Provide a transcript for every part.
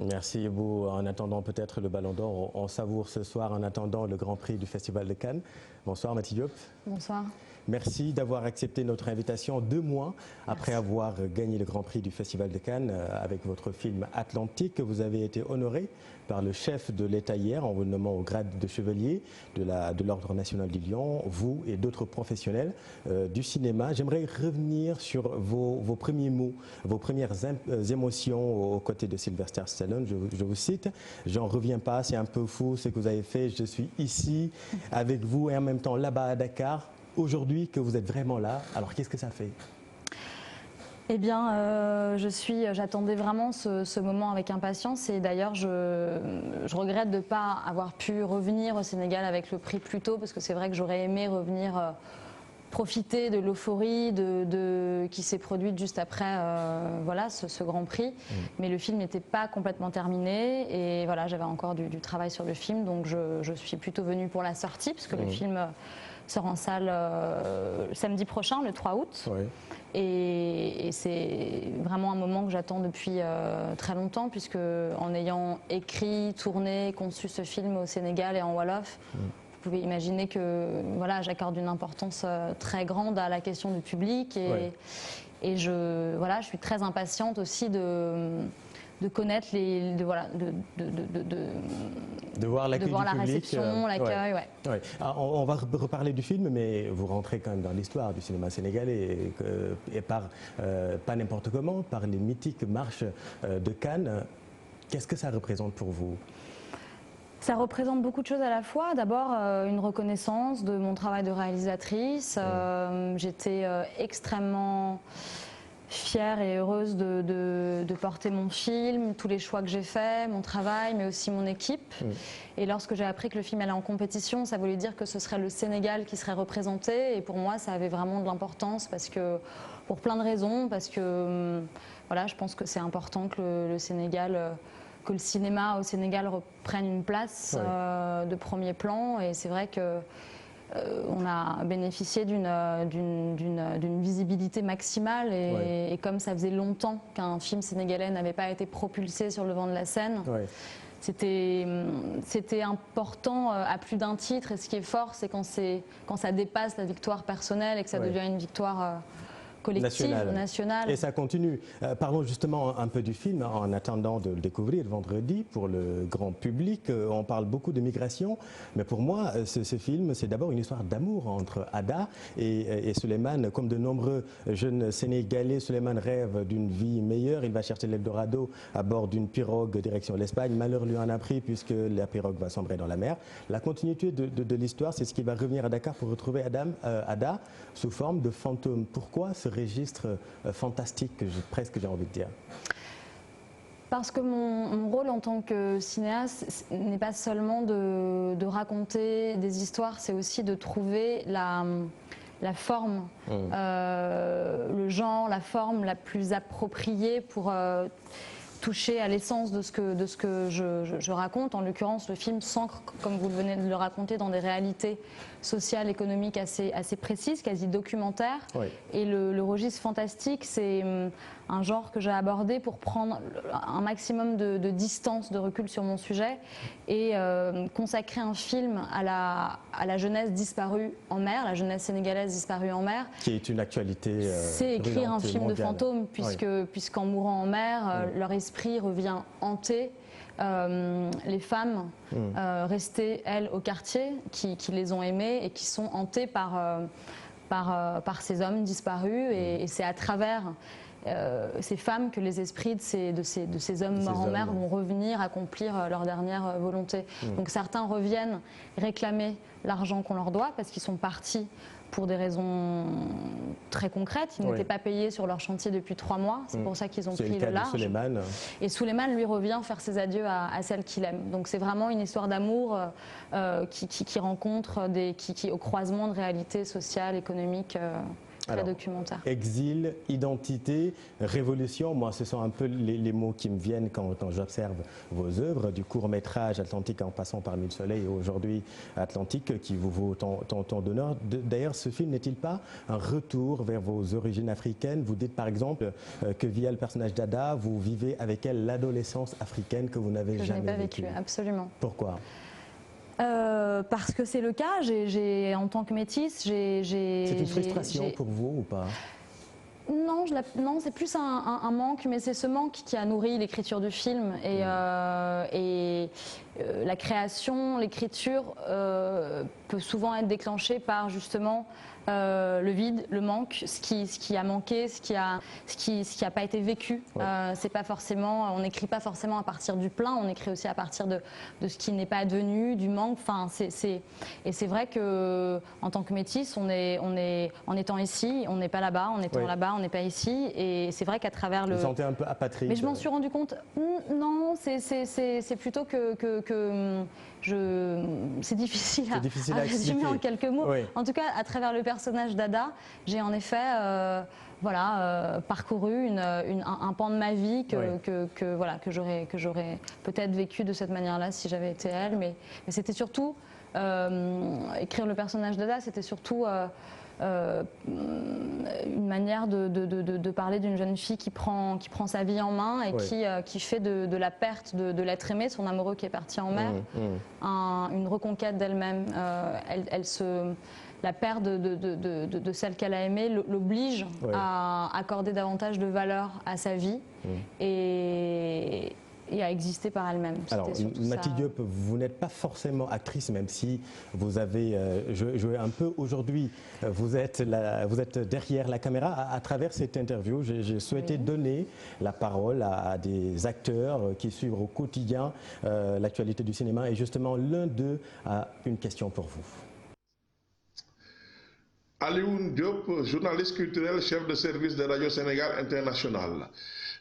Merci Ebou. En attendant peut-être le Ballon d'Or, on savoure ce soir en attendant le Grand Prix du Festival de Cannes. Bonsoir Mathilde Diop. Bonsoir. Merci d'avoir accepté notre invitation 2 mois après avoir gagné le Grand Prix du Festival de Cannes avec votre film Atlantique. Vous avez été honoré par le chef de l'État hier en vous nommant au grade de chevalier de l'Ordre national du Lion, vous et d'autres professionnels du cinéma. J'aimerais revenir sur vos premiers mots, vos premières émotions aux côtés de Sylvester Stallone. Je vous cite, « J'en reviens pas, c'est un peu fou ce que vous avez fait, je suis ici avec vous et en même temps là-bas à Dakar. » Aujourd'hui que vous êtes vraiment là, alors qu'est-ce que ça fait? Eh bien, j'attendais vraiment ce moment avec impatience et d'ailleurs je regrette de ne pas avoir pu revenir au Sénégal avec le prix plus tôt parce que c'est vrai que j'aurais aimé revenir profiter de l'euphorie qui s'est produite juste après voilà, ce Grand Prix. Mais le film n'était pas complètement terminé et voilà, j'avais encore du travail sur le film, donc je suis plutôt venue pour la sortie parce que le film sort en salle samedi prochain, le 3 août. Oui. Et c'est vraiment un moment que j'attends depuis très longtemps, puisque en ayant écrit, tourné, conçu ce film au Sénégal et en Wolof, vous pouvez imaginer que voilà, j'accorde une importance très grande à la question du public et je suis très impatiente aussi de connaître de voir la réception, l'accueil. On va reparler du film, mais vous rentrez quand même dans l'histoire du cinéma sénégalais et par pas n'importe comment, par les mythiques marches de Cannes. Qu'est-ce que ça représente pour vous? Ça représente beaucoup de choses à la fois. D'abord, une reconnaissance de mon travail de réalisatrice. J'étais extrêmement fière et heureuse de porter mon film, tous les choix que j'ai faits, mon travail, mais aussi mon équipe. Et lorsque j'ai appris que le film allait en compétition, ça voulait dire que ce serait le Sénégal qui serait représenté. Et pour moi, ça avait vraiment de l'importance parce que, pour plein de raisons, parce que voilà, je pense que c'est important que le Sénégal, que le cinéma au Sénégal reprenne une place de premier plan. Et c'est vrai que on a bénéficié d'une visibilité maximale et comme ça faisait longtemps qu'un film sénégalais n'avait pas été propulsé sur le devant de la scène, c'était important à plus d'un titre. Et ce qui est fort, c'est quand ça dépasse la victoire personnelle et que ça devient une victoire collective, nationale. Et ça continue. Parlons justement un peu du film en attendant de le découvrir vendredi pour le grand public. On parle beaucoup de migration, mais pour moi, ce film, c'est d'abord une histoire d'amour entre Ada et Souleymane. Comme de nombreux jeunes Sénégalais, Souleymane rêve d'une vie meilleure. Il va chercher l'Eldorado à bord d'une pirogue direction l'Espagne. Malheur lui en a pris puisque la pirogue va sombrer dans la mer. La continuité de l'histoire, c'est ce qui va revenir à Dakar pour retrouver Ada sous forme de fantôme. Pourquoi ce registre fantastique, presque j'ai envie de dire? Parce que mon rôle en tant que cinéaste n'est pas seulement de raconter des histoires, c'est aussi de trouver la forme, le genre, la forme la plus appropriée pour toucher à l'essence de ce que je raconte. En l'occurrence, le film s'ancre, comme vous venez de le raconter, dans des réalités sociales, économiques assez précises, quasi documentaires. Et le registre fantastique, c'est un genre que j'ai abordé pour prendre un maximum de distance, de recul sur mon sujet et consacrer un film à la jeunesse disparue en mer, la jeunesse sénégalaise disparue en mer. Qui est une actualité c'est écrire un film mondiale. de fantômes, puisqu'en mourant en mer, leur esprit revient hanté. Les femmes restées, elles, au quartier, qui les ont aimées et qui sont hantées par ces hommes disparus. Et c'est à travers ces femmes que les esprits de ces hommes morts en mer vont revenir accomplir leur dernière volonté. Donc certains reviennent réclamer l'argent qu'on leur doit parce qu'ils sont partis pour des raisons très concrètes. Ils n'étaient pas payés sur leur chantier depuis 3 mois. C'est pour ça qu'ils ont pris le large. Et Souleymane, lui, revient faire ses adieux à celle qu'il aime. Donc c'est vraiment une histoire d'amour qui rencontre, qui au croisement de réalités sociales, économiques. très documentaire. Exil, identité, révolution, moi ce sont un peu les mots qui me viennent quand j'observe vos œuvres, du court-métrage Atlantique en passant par Mille Soleils et aujourd'hui Atlantique qui vous vaut tant d'honneur. D'ailleurs, ce film n'est-il pas un retour vers vos origines africaines? Vous dites par exemple que via le personnage d'Ada, vous vivez avec elle l'adolescence africaine que vous n'avez jamais pas vécue. Absolument. Pourquoi? Parce que c'est le cas. En tant que métisse, C'est une frustration pour vous ou pas? Non, non, c'est plus un manque, mais c'est ce manque qui a nourri l'écriture du film. Et la création, l'écriture peut souvent être déclenchée par justement le vide, le manque, ce qui a manqué, ce qui a pas été vécu. Ouais. C'est pas forcément, on n'écrit pas forcément à partir du plein, on écrit aussi à partir de ce qui n'est pas advenu, du manque. Enfin, et c'est vrai que en tant que métisse, on est en étant ici, on n'est pas là-bas, en étant là-bas, on n'est pas ici. Et c'est vrai qu'à travers le. Vous vous sentez un peu apatride. Mais je m'en suis rendu compte. Non, c'est plutôt que c'est difficile à résumer en quelques mots. Oui. En tout cas, à travers le personnage d'Ada, j'ai en effet parcouru un pan de ma vie que j'aurais peut-être vécu de cette manière-là si j'avais été elle. Mais c'était surtout, écrire le personnage d'Ada, c'était surtout une manière de parler d'une jeune fille qui prend sa vie en main et qui fait de la perte de l'être aimé, son amoureux qui est parti en mer, une reconquête d'elle-même. La perte de celle qu'elle a aimée l'oblige à accorder davantage de valeur à sa vie et à exister par elle-même. Alors, Mathilde Diop, vous n'êtes pas forcément actrice, même si vous avez joué un peu aujourd'hui. Vous êtes derrière la caméra. À travers cette interview, j'ai souhaité donner la parole à des acteurs qui suivent au quotidien l'actualité du cinéma. Et justement, l'un d'eux a une question pour vous. Alioune Diop, journaliste culturel, chef de service de Radio Sénégal International.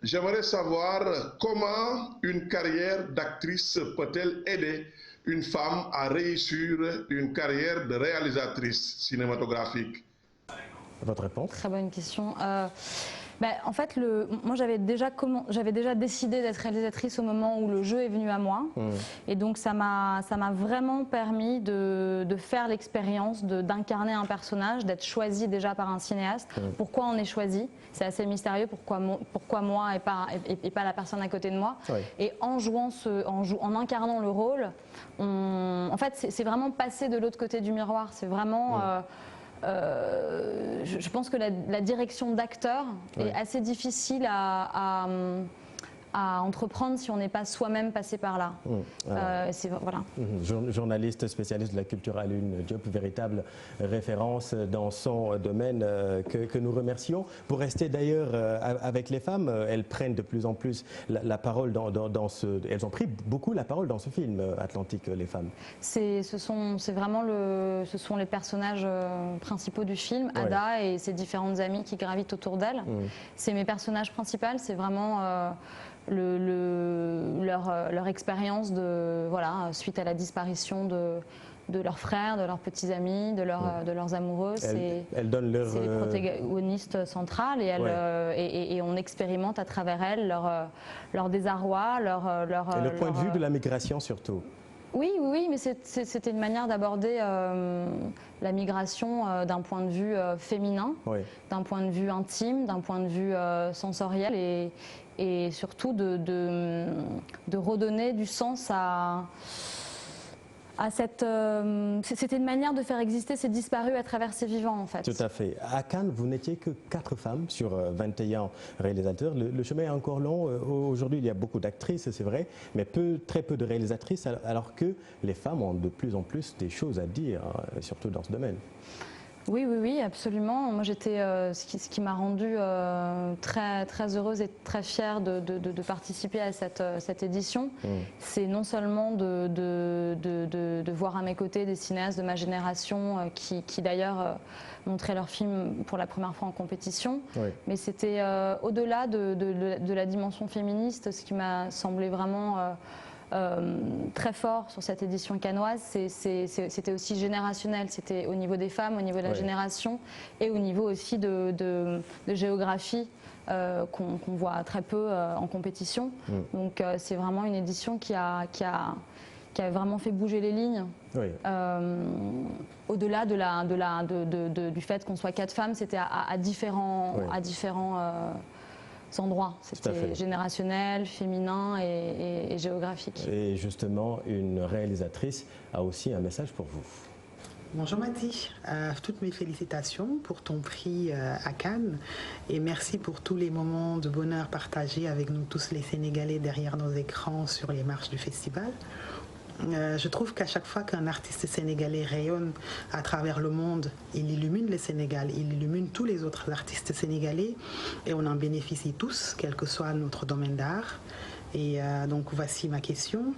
J'aimerais savoir comment une carrière d'actrice peut-elle aider une femme à réussir une carrière de réalisatrice cinématographique. Votre réponse? Très bonne question. En fait, moi j'avais déjà décidé d'être réalisatrice au moment où le jeu est venu à moi. Et donc ça m'a vraiment permis de faire l'expérience d'incarner un personnage, d'être choisi déjà par un cinéaste. Pourquoi on est choisi? C'est assez mystérieux, pourquoi moi et pas la personne à côté de moi. Et en incarnant le rôle, en fait c'est vraiment passer de l'autre côté du miroir. C'est vraiment... je pense que la direction d'acteur est assez difficile à entreprendre si on n'est pas soi-même passé par là. Voilà. Journaliste spécialiste de la culture, Alioune Diop, véritable référence dans son domaine que nous remercions. Pour rester d'ailleurs avec les femmes, elles prennent de plus en plus la parole elles ont pris beaucoup la parole dans ce film Atlantique, les femmes. Ce sont les personnages principaux du film, Ada et ses différentes amies qui gravitent autour d'elle. C'est mes personnages principaux, c'est vraiment leur expérience suite à la disparition de leurs frères, de leurs petits amis, de leurs amoureux. Elles donnent leur... C'est les protagonistes centrales et on expérimente à travers elles leur désarroi, et le point de vue de la migration surtout. Oui, mais c'était une manière d'aborder la migration d'un point de vue féminin, d'un point de vue intime, d'un point de vue sensoriel et surtout de redonner du sens à cette... C'était une manière de faire exister ces disparus à travers ces vivants, en fait. Tout à fait. À Cannes, vous n'étiez que 4 femmes sur 21 réalisateurs. Le chemin est encore long. Aujourd'hui, il y a beaucoup d'actrices, c'est vrai, mais très peu de réalisatrices, alors que les femmes ont de plus en plus des choses à dire, surtout dans ce domaine. Oui, absolument. Moi, ce qui m'a rendue très, très heureuse et très fière de participer à cette édition, c'est non seulement de voir à mes côtés des cinéastes de ma génération qui d'ailleurs montraient leurs films pour la première fois en compétition, mais c'était au-delà de la dimension féministe, ce qui m'a semblé vraiment très fort sur cette édition cannoise, c'était aussi générationnel, c'était au niveau des femmes, au niveau de la génération et au niveau aussi de géographie. Qu'on voit très peu en compétition. Donc c'est vraiment une édition qui a vraiment fait bouger les lignes. Au-delà du fait qu'on soit 4 femmes, c'était à différents endroits. C'était générationnel, féminin et géographique. Et justement, une réalisatrice a aussi un message pour vous. Bonjour Mati, toutes mes félicitations pour ton prix à Cannes et merci pour tous les moments de bonheur partagés avec nous tous les Sénégalais derrière nos écrans sur les marches du festival. Je trouve qu'à chaque fois qu'un artiste sénégalais rayonne à travers le monde, il illumine le Sénégal, il illumine tous les autres artistes sénégalais et on en bénéficie tous, quel que soit notre domaine d'art. Et donc voici ma question.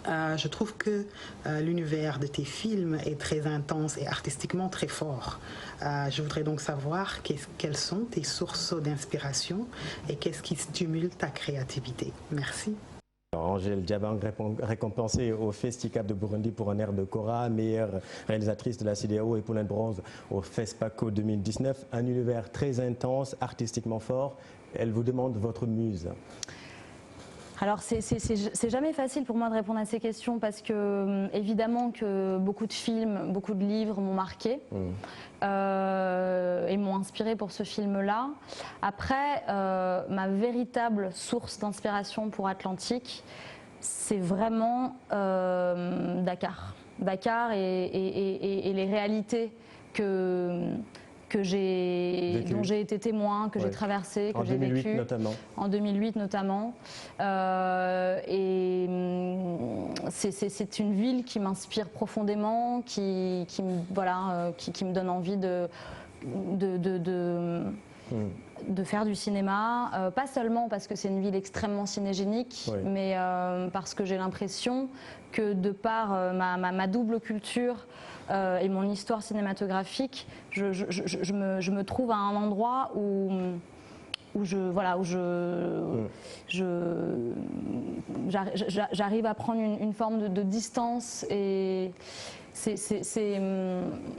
Je trouve que l'univers de tes films est très intense et artistiquement très fort. Je voudrais donc savoir quelles sont tes sources d'inspiration et qu'est-ce qui stimule ta créativité. Merci. Angèle Diabang, récompensée au Festicap de Burundi pour un air de Cora, meilleure réalisatrice de la CEDEAO et poulain de bronze au FESPACO 2019. Un univers très intense, artistiquement fort. Elle vous demande votre muse. Alors c'est jamais facile pour moi de répondre à ces questions parce que évidemment que beaucoup de films, beaucoup de livres m'ont marqué et m'ont inspiré pour ce film-là. Après, ma véritable source d'inspiration pour Atlantique, c'est vraiment Dakar. Dakar et les réalités dont j'ai été témoin, que j'ai traversé, que j'ai vécu. En 2008 notamment. C'est une ville qui m'inspire profondément, qui me donne envie de faire du cinéma, pas seulement parce que c'est une ville extrêmement cinégénique, mais parce que j'ai l'impression que de par ma double culture et mon histoire cinématographique, je me trouve à un endroit où j'arrive à prendre une forme de distance et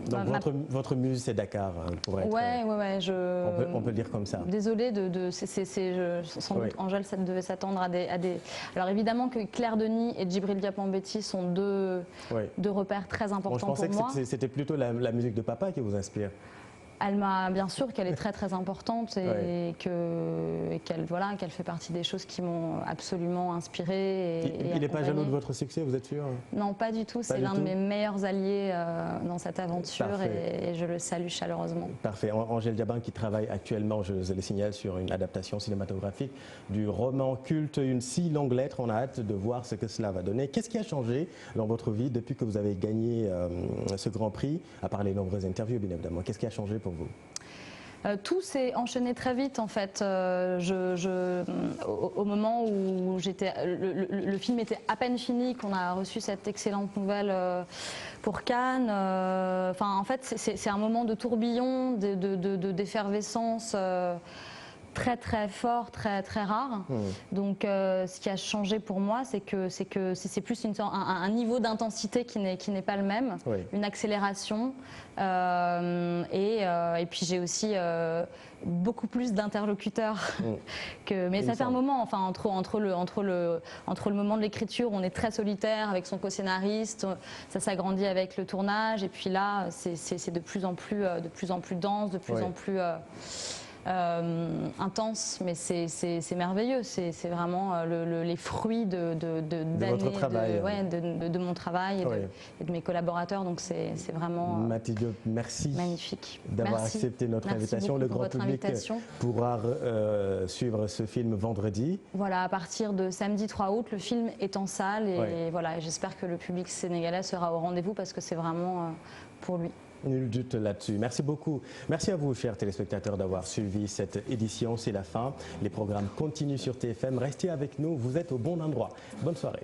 donc votre muse c'est Dakar pour être. On peut le dire comme ça. Désolée sans doute Angèle devait s'attendre à des. Alors évidemment que Claire Denis et Djibril Diapambéty sont deux repères très importants pour moi. Je pensais que c'était plutôt la musique de papa qui vous inspire. Elle m'a bien sûr qu'elle est très très importante et qu'elle fait partie des choses qui m'ont absolument inspirée. Il n'est pas jaloux de votre succès, vous êtes sûr? Non, pas du tout. C'est l'un de mes meilleurs alliés dans cette aventure et je le salue chaleureusement. Parfait. Angèle Diabang qui travaille actuellement, je le signale, sur une adaptation cinématographique du roman culte Une si longue lettre. On a hâte de voir ce que cela va donner. Qu'est-ce qui a changé dans votre vie depuis que vous avez gagné ce Grand Prix, à part les nombreuses interviews bien évidemment? Qu'est-ce qui a changé pour vous? Tout s'est enchaîné très vite en fait. Au moment où le film était à peine fini, qu'on a reçu cette excellente nouvelle pour Cannes. En fait, c'est un moment de tourbillon, d'effervescence. Très très fort, très très rare. Donc ce qui a changé pour moi, c'est plus un niveau d'intensité qui n'est pas le même, une accélération. Et puis j'ai aussi beaucoup plus d'interlocuteurs mais ça fait un moment. Enfin entre le moment de l'écriture, on est très solitaire avec son co-scénariste, ça s'agrandit avec le tournage. Et puis là, c'est de plus en plus dense, de plus en plus intense, mais c'est merveilleux. C'est vraiment les fruits votre travail, de mon travail et de mes collaborateurs. Donc c'est vraiment Mati Diop, merci magnifique d'avoir accepté notre invitation. Le grand public pourra suivre ce film vendredi. Voilà, à partir de samedi 3 août, le film est en salle et voilà, j'espère que le public sénégalais sera au rendez-vous parce que c'est vraiment pour lui. Nul doute là-dessus. Merci beaucoup. Merci à vous, chers téléspectateurs, d'avoir suivi cette édition. C'est la fin. Les programmes continuent sur TFM. Restez avec nous. Vous êtes au bon endroit. Bonne soirée.